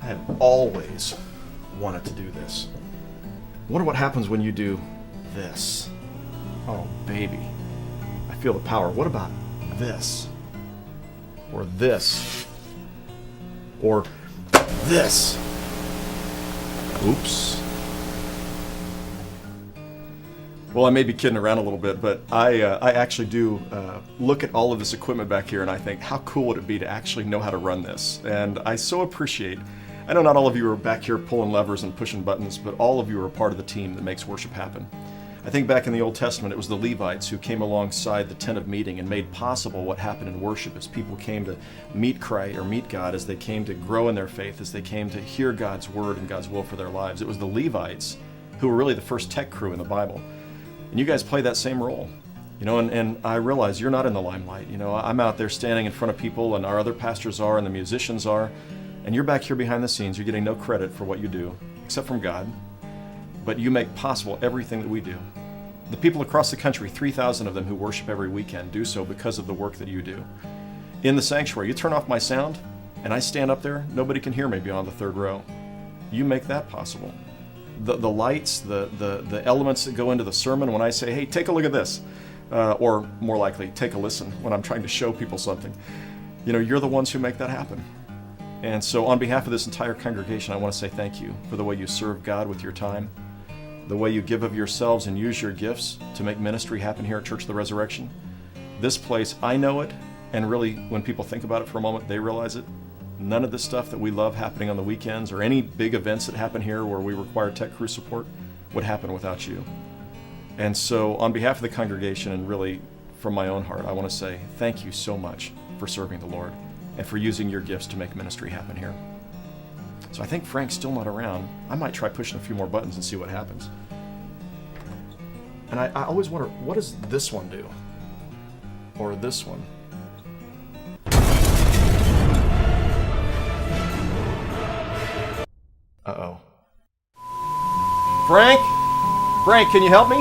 have always wanted to do this. I wonder what happens when you do this. Oh, baby. I feel the power. What about this? Or this? Or this? Oops. Well, I may be kidding around a little bit, but I actually do look at all of this equipment back here and I think, how cool would it be to actually know how to run this? And I so appreciate, I know not all of you are back here pulling levers and pushing buttons, but all of you are a part of the team that makes worship happen. I think back in the Old Testament, it was the Levites who came alongside the tent of meeting and made possible what happened in worship as people came to meet Christ or meet God, as they came to grow in their faith, as they came to hear God's word and God's will for their lives. It was the Levites who were really the first tech crew in the Bible. And you guys play that same role. You know, and I realize you're not in the limelight. You know, I'm out there standing in front of people, and our other pastors are, and the musicians are, and you're back here behind the scenes. You're getting no credit for what you do, except from God. But you make possible everything that we do. The people across the country, 3,000 of them who worship every weekend, do so because of the work that you do. In the sanctuary, you turn off my sound, and I stand up there, nobody can hear me beyond the third row. You make that possible. The lights, the elements that go into the sermon when I say, hey, take a look at this, or more likely, take a listen when I'm trying to show people something. You know, you're the ones who make that happen. And so on behalf of this entire congregation, I want to say thank you for the way you serve God with your time, the way you give of yourselves and use your gifts to make ministry happen here at Church of the Resurrection. This place, I know it, and really when people think about it for a moment, they realize it. None of the stuff that we love happening on the weekends or any big events that happen here where we require tech crew support would happen without you. And so on behalf of the congregation and really from my own heart, I want to say thank you so much for serving the Lord and for using your gifts to make ministry happen here. So I think Frank's still not around. I might try pushing a few more buttons and see what happens. And I always wonder, what does this one do? Or this one? Uh-oh. Frank? Frank, can you help me?